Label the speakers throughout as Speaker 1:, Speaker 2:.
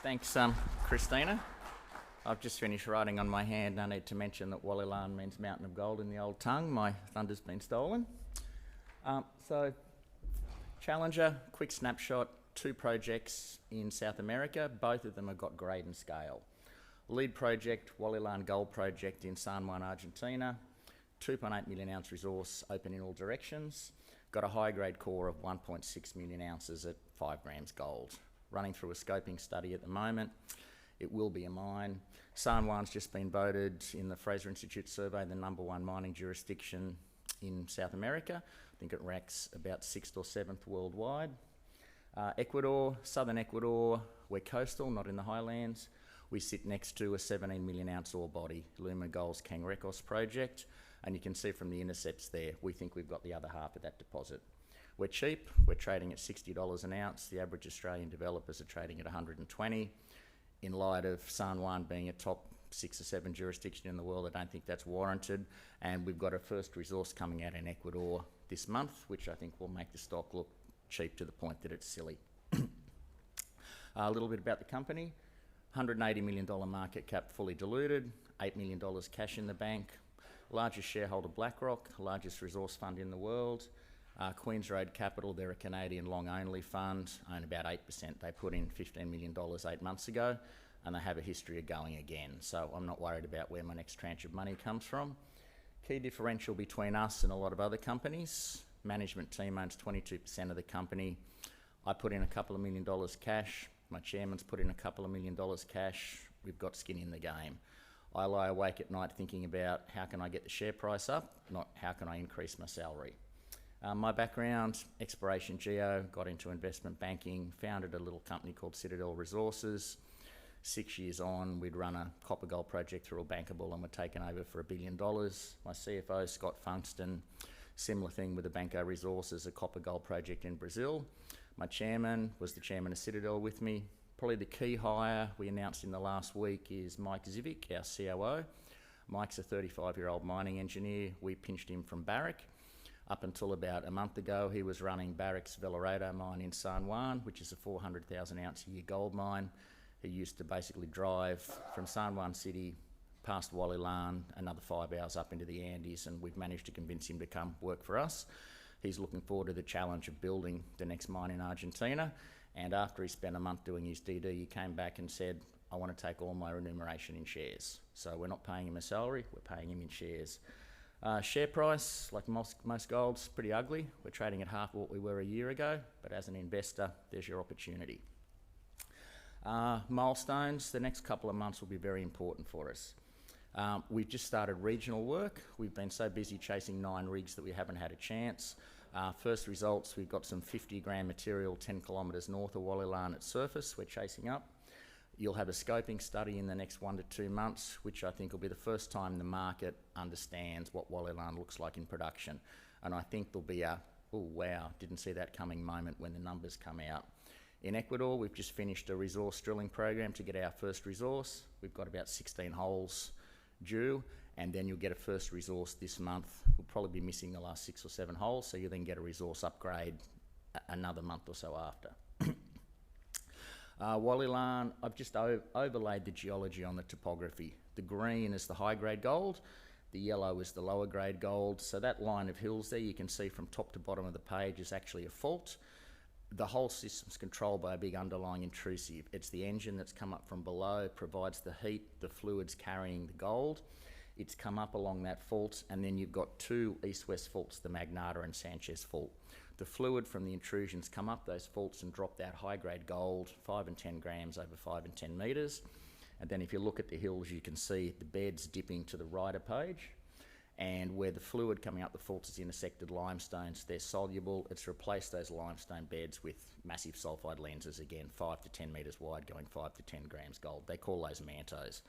Speaker 1: Thanks, Christina. I've just finished writing on my hand. I need to mention that Wallilan means mountain of gold in the old tongue. My thunder's been stolen. So, Challenger, quick snapshot, 2 projects in South America. Both of them have got grade and scale. Lead project, Wallilan Gold Project in San Juan, Argentina. 2.8 million ounce resource, open in all directions. Got a high grade core of 1.6 million ounces at 5 grams gold. Running through a scoping study at the moment. It will be a mine. San Juan's just been voted in the Fraser Institute survey the #1 mining jurisdiction in South America. I think it ranks about 6th or 7th worldwide. Ecuador, southern Ecuador, we're coastal, not in the highlands. We sit next to a 17 million ounce ore body, Luma Gold's Cangrejos project, and you can see from the intercepts there, we think we've got the other half of that deposit. We're cheap, we're trading at $60 an ounce. The average Australian developers are trading at 120. In light of San Juan being a top 6 or 7 jurisdiction in the world, I don't think that's warranted. And we've got a first resource coming out in Ecuador this month, which I think will make the stock look cheap to the point that it's silly. A little bit about the company. $180 million market cap fully diluted, $8 million cash in the bank. Largest shareholder BlackRock, largest resource fund in the world. Queens Road Capital, they're a Canadian long-only fund, own about 8%. They put in $15 million 8 months ago, and they have a history of going again. So I'm not worried about where my next tranche of money comes from. Key differential between us and a lot of other companies. Management team owns 22% of the company. I put in a couple of $1 million cash. My chairman's put in a couple of $1 million cash. We've got skin in the game. I lie awake at night thinking about how can I get the share price up, not how can I increase my salary. My background, exploration geo, got into investment banking, founded a little company called Citadel Resources. 6 years on, we'd run a copper gold project through a bankable and were taken over for $1 billion. My CFO, Scott Funkston, similar thing with the Banco Resources, a copper gold project in Brazil. My chairman was the chairman of Citadel with me. Probably the key hire we announced in the last week is Mike Zivic, our COO. Mike's a 35-year-old mining engineer. We pinched him from Barrick. Up until about a month ago, he was running Barrick's Velarado mine in San Juan, which is a 400,000 ounce a year gold mine. He used to basically drive from San Juan City past Wallilan, another 5 hours up into the Andes, and we've managed to convince him to come work for us. He's looking forward to the challenge of building the next mine in Argentina. And after he spent a month doing his DD, he came back and said, I want to take all my remuneration in shares. So we're not paying him a salary, we're paying him in shares. Share price, like most golds, pretty ugly. We're trading at half what we were a year ago, but as an investor, there's your opportunity. Milestones, the next couple of months will be very important for us. We've just started regional work. We've been so busy chasing 9 rigs that we haven't had a chance. First results, we've got some 50 gram material 10 kilometres north of Wallilan at surface we're chasing up. You'll have a scoping study in the next 1 to 2 months, which I think will be the first time the market understands what Wallilan looks like in production. And I think there'll be a, oh wow, didn't see that coming moment when the numbers come out. In Ecuador, we've just finished a resource drilling program to get our first resource. We've got about 16 holes due, and then you'll get a first resource this month. We'll probably be missing the last 6 or 7 holes, so you'll then get a resource upgrade another month or so after. Wallilan, I've just overlaid the geology on the topography. The green is the high-grade gold, the yellow is the lower-grade gold. So that line of hills there, you can see from top to bottom of the page, is actually a fault. The whole system's controlled by a big underlying intrusive. It's the engine that's come up from below, provides the heat, the fluids carrying the gold. It's come up along that fault, and then you've got 2 east-west faults, the Magnata and Sanchez fault. The fluid from the intrusions come up those faults and drop that high-grade gold, 5 and 10 grams over 5 and 10 metres. And then if you look at the hills, you can see the beds dipping to the right of page. And where the fluid coming up the faults is intersected limestones, they're soluble. It's replaced those limestone beds with massive sulphide lenses, again, 5 to 10 metres wide, going 5 to 10 grams gold. They call those mantos.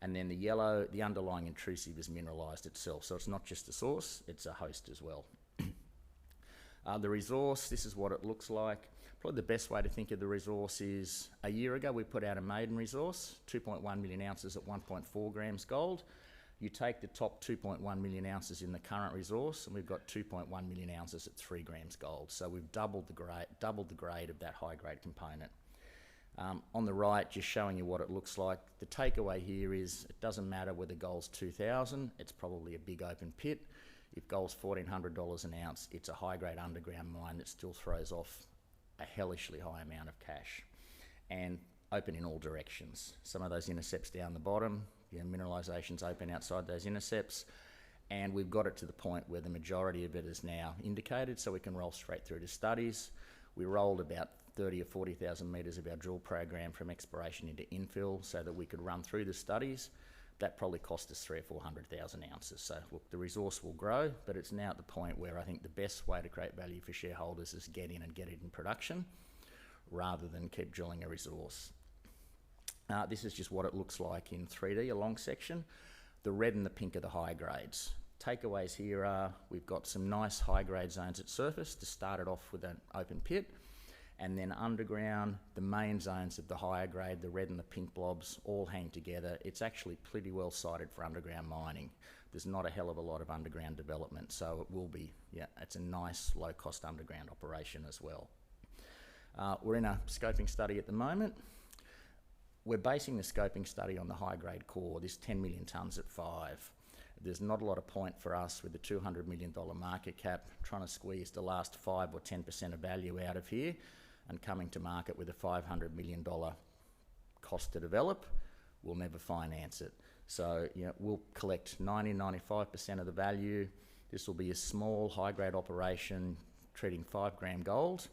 Speaker 1: And then the yellow, the underlying intrusive is mineralised itself. So it's not just a source, it's a host as well. The resource, this is what it looks like. Probably the best way to think of the resource is, a year ago we put out a maiden resource, 2.1 million ounces at 1.4 grams gold. You take the top 2.1 million ounces in the current resource, and we've got 2.1 million ounces at 3 grams gold. So we've doubled the grade of that high grade component. On the right, just showing you what it looks like. The takeaway here is it doesn't matter whether gold's 2,000, it's probably a big open pit. If gold's $1,400 an ounce, it's a high-grade underground mine that still throws off a hellishly high amount of cash and open in all directions. Some of those intercepts down the bottom, mineralisation's open outside those intercepts, and we've got it to the point where the majority of it is now indicated, so we can roll straight through to studies. We rolled about 30 or 40,000 metres of our drill program from exploration into infill so that we could run through the studies. That probably cost us 300,000 or 400,000 ounces. So look, the resource will grow, but it's now at the point where I think the best way to create value for shareholders is get in and get it in production rather than keep drilling a resource. This is just what it looks like in 3D, a long section. The red and the pink are the high grades. Takeaways here are we've got some nice high grade zones at surface to start it off with an open pit, and then underground, the main zones of the higher grade, the red and the pink blobs, all hang together. It's actually pretty well sited for underground mining. There's not a hell of a lot of underground development, so it will be, it's a nice low cost underground operation as well. We're in a scoping study at the moment. We're basing the scoping study on the high-grade core, this 10 million tonnes at 5. There's not a lot of point for us with the $200 million market cap trying to squeeze the last 5 or 10% of value out of here and coming to market with a $500 million cost to develop. We'll never finance it. So we'll collect 90-95% of the value. This will be a small, high-grade operation treating 5 gram gold.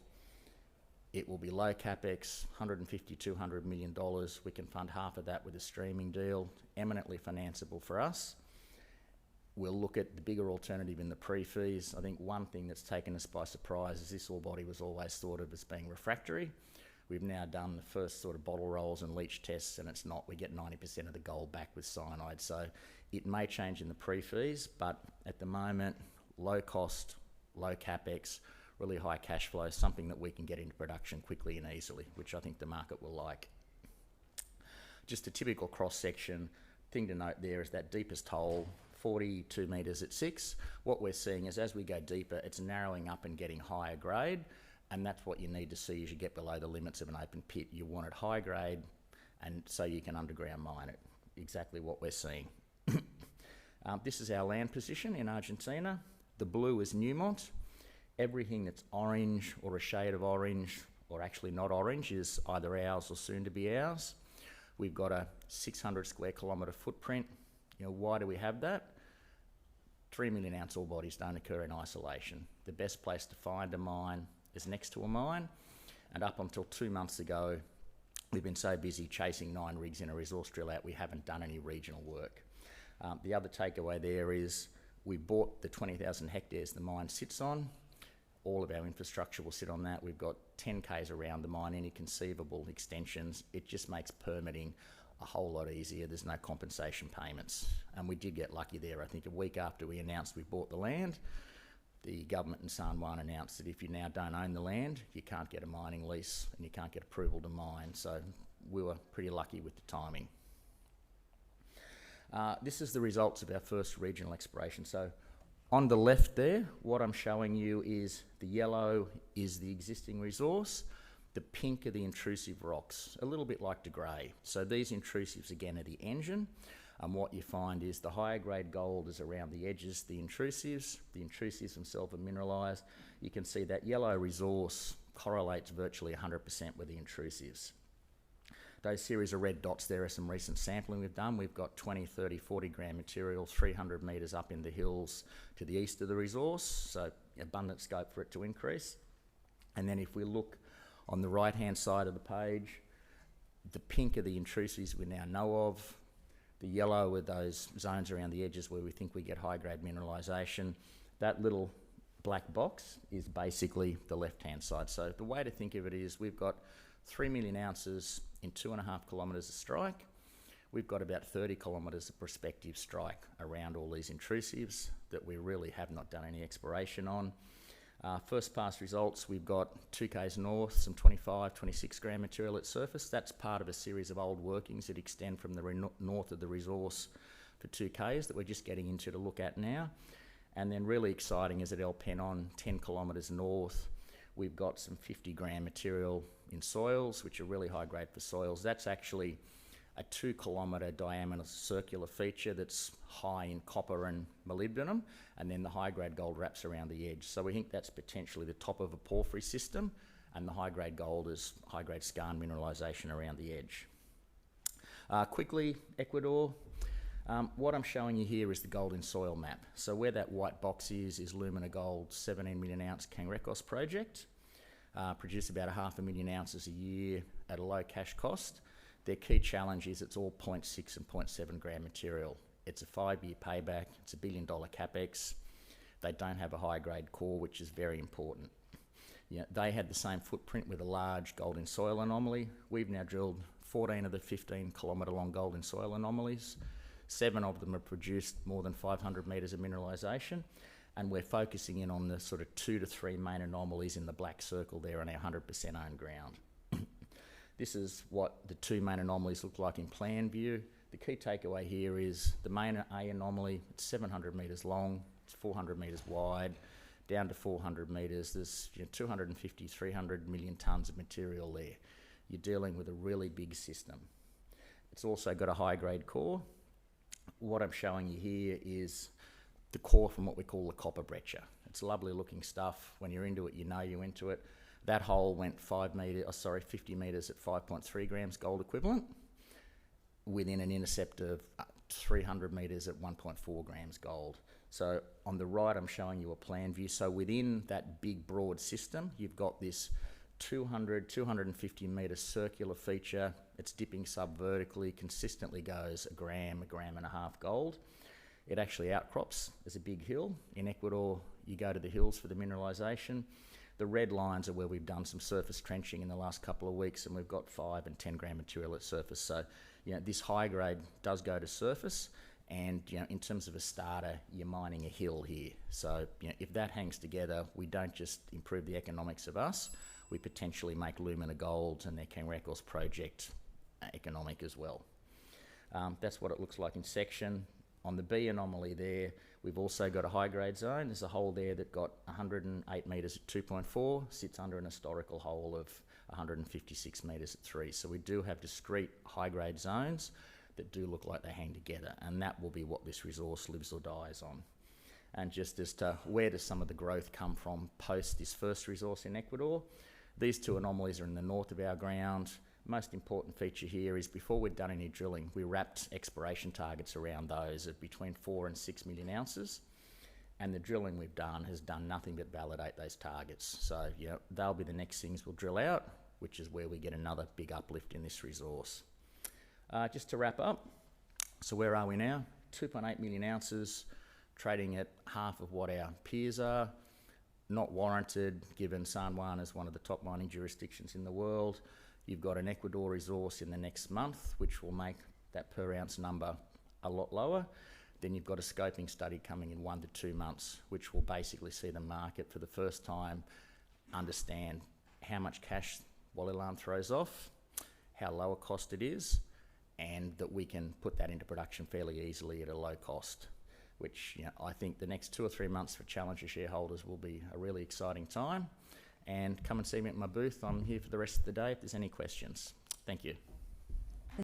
Speaker 1: It will be low capex, $150-200 million. We can fund half of that with a streaming deal, eminently financeable for us. We'll look at the bigger alternative in the pre-fees. I think one thing that's taken us by surprise is this ore body was always thought of as being refractory. We've now done the first sort of bottle rolls and leach tests, and it's not. We get 90% of the gold back with cyanide. So it may change in the pre-fees, but at the moment, low cost, low capex, really high cash flow, something that we can get into production quickly and easily, which I think the market will like. Just a typical cross-section. Thing to note there is that deepest hole, 42 metres at 6. What we're seeing is as we go deeper, it's narrowing up and getting higher grade, and that's what you need to see as you get below the limits of an open pit. You want it high grade, and so you can underground mine it. Exactly what we're seeing. This is our land position in Argentina. The blue is Newmont. Everything that's orange or a shade of orange, or actually not orange, is either ours or soon to be ours. We've got a 600 square kilometre footprint. Why do we have that? 3 million ounce ore bodies don't occur in isolation. The best place to find a mine is next to a mine, and up until 2 months ago, we've been so busy chasing 9 rigs in a resource drill out, we haven't done any regional work. The other takeaway there is we bought the 20,000 hectares the mine sits on. All of our infrastructure will sit on that. We've got 10 k's around the mine, any conceivable extensions. It just makes permitting a whole lot easier. There's no compensation payments. And we did get lucky there. I think a week after we announced we bought the land, the government in San Juan announced that if you now don't own the land, you can't get a mining lease and you can't get approval to mine. So we were pretty lucky with the timing. This is the results of our first regional exploration. So on the left there, what I'm showing you is the yellow is the existing resource. The pink are the intrusive rocks, a little bit like De Grey. So these intrusives again are the engine. And what you find is the higher grade gold is around the edges, the intrusives themselves are mineralised. You can see that yellow resource correlates virtually 100% with the intrusives. Those series of red dots there are some recent sampling we've done. We've got 20, 30, 40 gram material, 300 metres up in the hills to the east of the resource, so abundant scope for it to increase. And then if we look on the right-hand side of the page, the pink are the intrusives we now know of. The yellow are those zones around the edges where we think we get high-grade mineralisation. That little black box is basically the left-hand side. So the way to think of it is we've got 3 million ounces in 2.5 kilometres of strike. We've got about 30 kilometres of prospective strike around all these intrusives that we really have not done any exploration on. First pass results, we've got 2 k's north, some 25, 26 gram material at surface. That's part of a series of old workings that extend from the north of the resource for 2 k's that we're just getting into to look at now. And then really exciting is at El Penon, 10 kilometres north, we've got some 50 gram material in soils, which are really high grade for soils. That's actually a 2 kilometre diameter circular feature that's high in copper and molybdenum, and then the high grade gold wraps around the edge. So we think that's potentially the top of a porphyry system, and the high grade gold is high grade skarn mineralisation around the edge. Quickly, Ecuador. What I'm showing you here is the gold in soil map. So where that white box is Lumina Gold's 17 million ounce Cangrejos project. Produce about 500,000 ounces a year at a low cash cost. Their key challenge is it's all 0.6 and 0.7 gram material. It's a 5-year payback, it's $1 billion capex. They don't have a high grade core, which is very important. They had the same footprint with a large gold in soil anomaly. We've now drilled 14 of the 15 kilometre long gold in soil anomalies. 7 of them have produced more than 500 metres of mineralisation, and we're focusing in on the sort of 2 to 3 main anomalies in the black circle there on our 100% owned ground. This is what the 2 main anomalies look like in plan view. The key takeaway here is the main A anomaly, it's 700 metres long, it's 400 metres wide, down to 400 metres. There's 250, 300 million tonnes of material there. You're dealing with a really big system. It's also got a high grade core. What I'm showing you here is the core from what we call the copper breccia. It's lovely looking stuff. When you're into it, you know you're into it. That hole went 50 metres at 5.3 grams gold equivalent, within an intercept of 300 metres at 1.4 grams gold. So on the right, I'm showing you a plan view. So within that big broad system, you've got this 250 metre circular feature. It's dipping subvertically, consistently goes a gram and a half gold. It actually outcrops as a big hill. In Ecuador, you go to the hills for the mineralisation. The red lines are where we've done some surface trenching in the last couple of weeks, and we've got 5 and 10 gram material at surface. So, this high grade does go to surface, and, in terms of a starter, you're mining a hill here. So, if that hangs together, we don't just improve the economics of us, we potentially make Lumina Gold and their Cangrejos project economic as well. That's what it looks like in section. On the B anomaly there, we've also got a high-grade zone. There's a hole there that got 108 metres at 2.4, sits under an historical hole of 156 metres at 3. So we do have discrete high-grade zones that do look like they hang together, and that will be what this resource lives or dies on. And just as to where does some of the growth come from post this first resource in Ecuador, these 2 anomalies are in the north of our ground. Most important feature here is before we'd done any drilling, we wrapped exploration targets around those at between 4 and 6 million ounces, and the drilling we've done has done nothing but validate those targets. So they'll be the next things we'll drill out, which is where we get another big uplift in this resource. Just to wrap up, so where are we now? 2.8 million ounces, trading at half of what our peers are. Not warranted, given San Juan is one of the top mining jurisdictions in the world. You've got an Ecuador resource in the next month, which will make that per ounce number a lot lower. Then you've got a scoping study coming in 1 to 2 months, which will basically see the market for the first time understand how much cash Walilan throws off, how low a cost it is, and that we can put that into production fairly easily at a low cost, which I think the next 2 or 3 months for Challenger shareholders will be a really exciting time. And come and see me at my booth. I'm here for the rest of the day if there's any questions. Thank you.